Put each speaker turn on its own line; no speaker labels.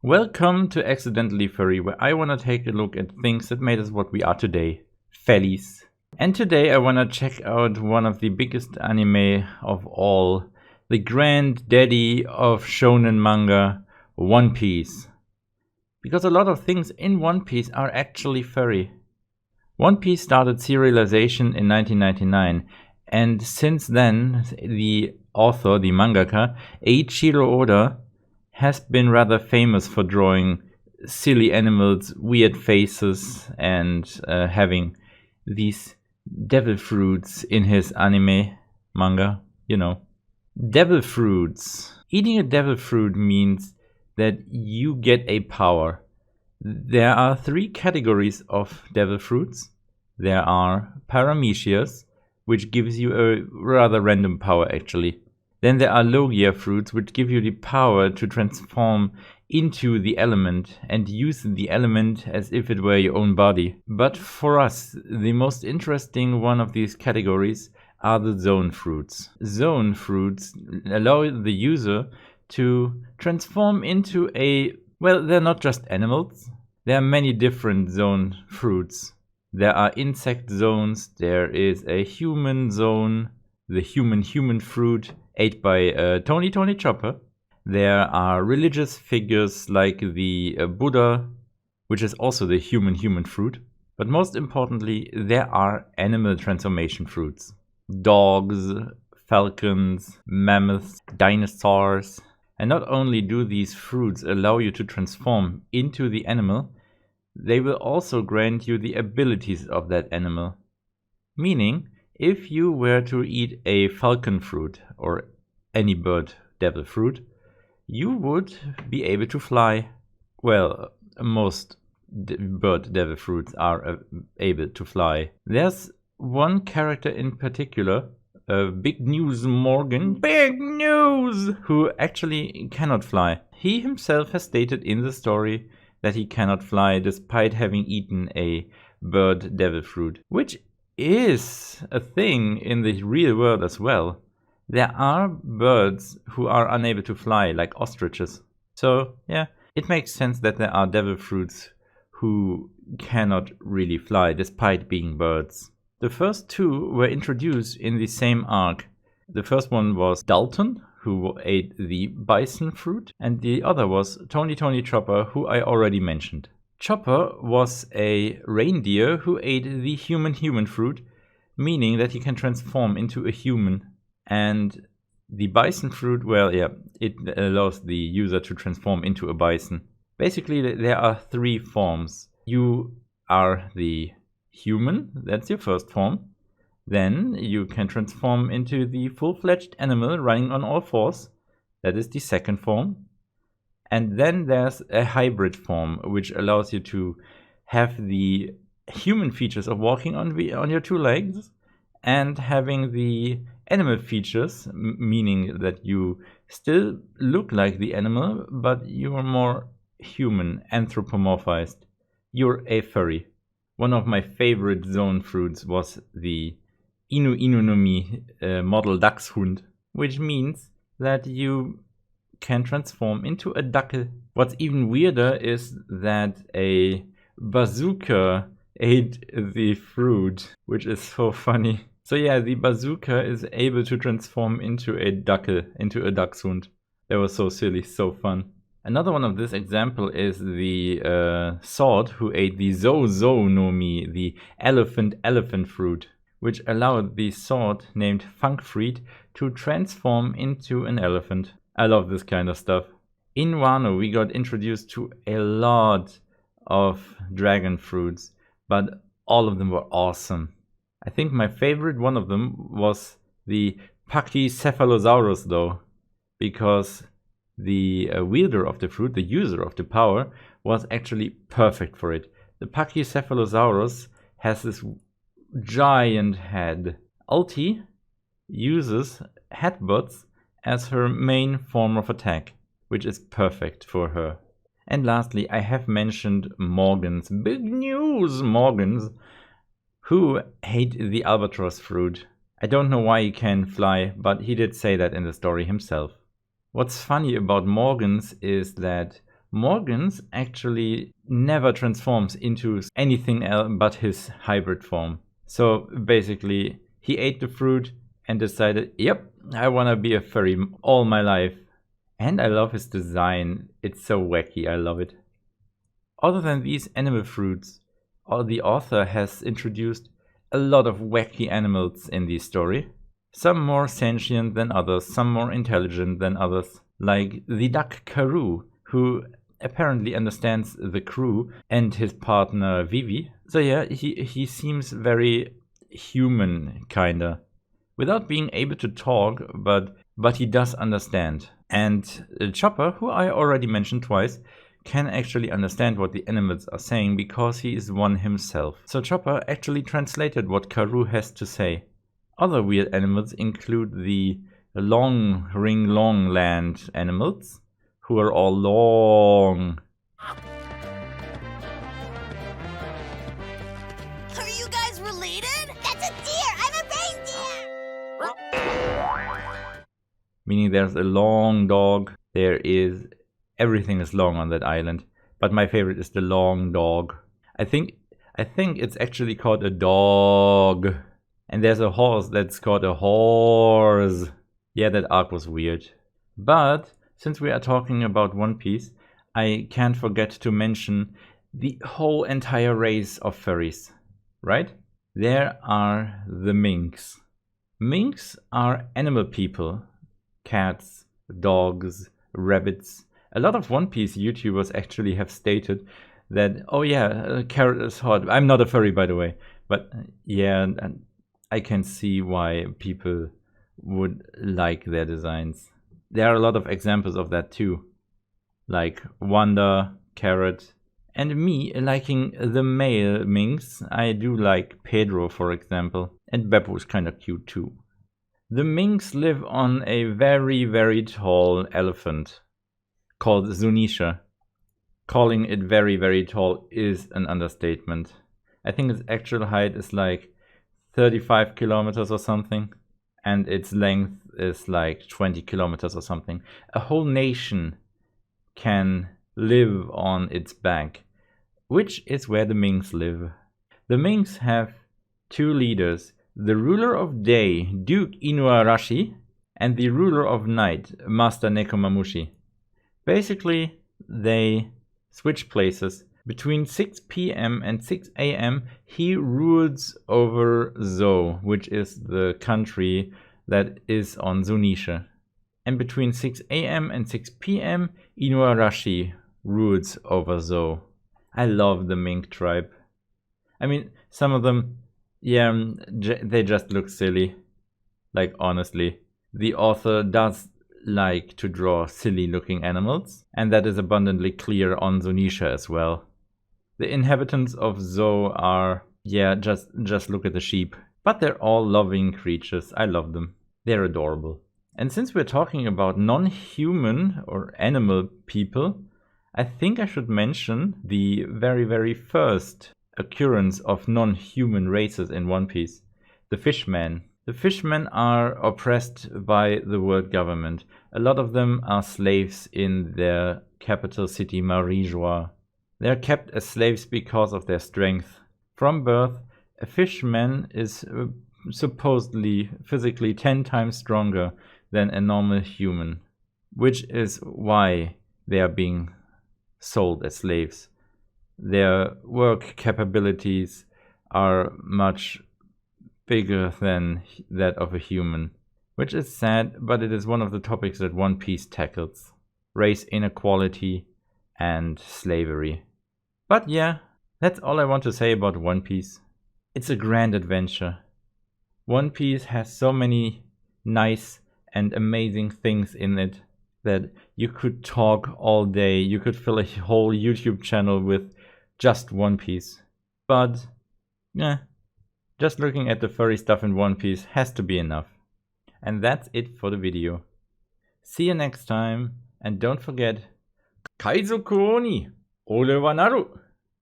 Welcome to Accidentally Furry, where I want to take a look at things that made us what we are today, fellies. And today I want to check out one of the biggest anime of all, the granddaddy of shonen manga, One Piece. Because a lot of things in One Piece are actually furry. One Piece started serialization in 1999, and since then the author, the mangaka, Eiichiro Oda, has been rather famous for drawing silly animals, weird faces, and having these devil fruits in his anime manga, you know. Devil fruits. Eating a devil fruit means that you get a power. There are 3 categories of devil fruits. There are paramecias, which gives you a rather random power actually. Then there are Logia fruits, which give you the power to transform into the element and use the element as if it were your own body. But for us, the most interesting one of these categories are the Zoan fruits. Zoan fruits allow the user to transform into well, they're not just animals. There are many different Zoan fruits. There are insect zones, there is a human zone, the human fruit, ate by Tony Chopper. There are religious figures like the Buddha, which is also the human fruit. But most importantly, there are animal transformation fruits. Dogs, falcons, mammoths, dinosaurs. And not only do these fruits allow you to transform into the animal, they will also grant you the abilities of that animal. Meaning, if you were to eat a falcon fruit or any bird devil fruit, you would be able to fly. Well, most bird devil fruits are able to fly. There's one character in particular, Big News Morgan, Big News, who actually cannot fly. He himself has stated in the story that he cannot fly despite having eaten a bird devil fruit, which is a thing in the real world as well. There are birds who are unable to fly, like ostriches. So yeah, it makes sense that there are devil fruits who cannot really fly despite being birds. The first 2 were introduced in the same arc. The first one was Dalton, who ate the bison fruit, and the other was Tony Chopper, who I already mentioned. Chopper was a reindeer who ate the human fruit, meaning that he can transform into a human. And the bison fruit, well, yeah, it allows the user to transform into a bison. Basically, there are 3 forms. You are the human, that's your first form. Then you can transform into the full-fledged animal running on all 4s. That is the second form. And then there's a hybrid form, which allows you to have the human features of walking on your 2 legs and having the animal features, meaning that you still look like the animal, but you're more human, anthropomorphized. You're a furry. One of my favorite Zoan fruits was the Inu Inu no Mi model Dachshund, which means that you can transform into a duckle. What's even weirder is that a bazooka ate the fruit, which is so funny. So yeah, the bazooka is able to transform into a duckle, into a dachshund. That was so silly, so fun. Another one of this example is the sword who ate the Zo no Mi, the elephant fruit, which allowed the sword named Funkfried to transform into an elephant. I love this kind of stuff. In Wano we got introduced to a lot of dragon fruits, but all of them were awesome. I think my favorite one of them was the Pachycephalosaurus though, because the wielder of the fruit, the user of the power, was actually perfect for it. The Pachycephalosaurus has this giant head. Ulti uses headbutts as her main form of attack, which is perfect for her. And lastly, I have mentioned Morgans, Big News Morgans, who hate the albatross fruit. I don't know why he can fly, but he did say that in the story himself. What's funny about Morgans is that Morgans actually never transforms into anything else but his hybrid form. So basically, he ate the fruit and decided, yep, I wanna be a furry all my life. And I love his design. It's so wacky, I love it. Other than these animal fruits, the author has introduced a lot of wacky animals in the story. Some more sentient than others, some more intelligent than others. Like the duck Karoo, who apparently understands the crew and his partner Vivi. So yeah, he seems very human, kinda. Without being able to talk, but he does understand. And Chopper, who I already mentioned twice, can actually understand what the animals are saying because he is one himself. So Chopper actually translated what Karoo has to say. Other weird animals include the long land animals, who are all long.
Are you guys related? That's a deer! I'm a reindeer!
Meaning there's a long dog. Everything is long on that island. But my favorite is the long dog. I think it's actually called a dog. And there's a horse that's called a horse. Yeah, that arc was weird. But since we are talking about One Piece, I can't forget to mention the whole entire race of furries, right? There are the Minks. Minks are animal people. Cats, dogs, rabbits. A lot of One Piece YouTubers actually have stated that, oh yeah, carrot is hot. I'm not a furry, by the way. But yeah, I can see why people would like their designs. There are a lot of examples of that too. Like Wanda, Carrot, and me liking the male Minks. I do like Pedro, for example. And Beppo is kind of cute too. The Minks live on a very, very tall elephant called Zunisha. Calling it very, very tall is an understatement. I think its actual height is like 35 kilometers or something. And its length is like 20 kilometers or something. A whole nation can live on its back, which is where the Minks live. The Minks have two leaders, the ruler of day, Duke Inuarashi, and the ruler of night, Master Nekomamushi. Basically, they switch places. Between 6 p.m. and 6 a.m. he rules over Zou, which is the country that is on Zunisha. And between 6 a.m. and 6 p.m. Inuarashi rules over Zou. I love the Mink tribe. I mean, some of them, yeah, they just look silly. Like, honestly. The author does like to draw silly looking animals, and that is abundantly clear on Zunisha as well. The inhabitants of Zou are, yeah, just look at the sheep. But they're all loving creatures. I love them. They're adorable. And since we're talking about non-human or animal people, I think I should mention the very, very first occurrence of non-human races in One Piece, the Fishmen. The Fishmen are oppressed by the world government. A lot of them are slaves in their capital city, Marijois. They are kept as slaves because of their strength. From birth, a fishman is supposedly physically 10 times stronger than a normal human, which is why they are being sold as slaves. Their work capabilities are much bigger than that of a human, which is sad, but it is one of the topics that One Piece tackles: race inequality and slavery. But yeah, that's all I want to say about One Piece. It's a grand adventure. One Piece has so many nice and amazing things in it that you could talk all day. You could fill a whole YouTube channel with just One Piece. But yeah, just looking at the furry stuff in One Piece has to be enough. And that's it for the video. See you next time, and don't forget, Kaizoku Oni, Ore wa naru!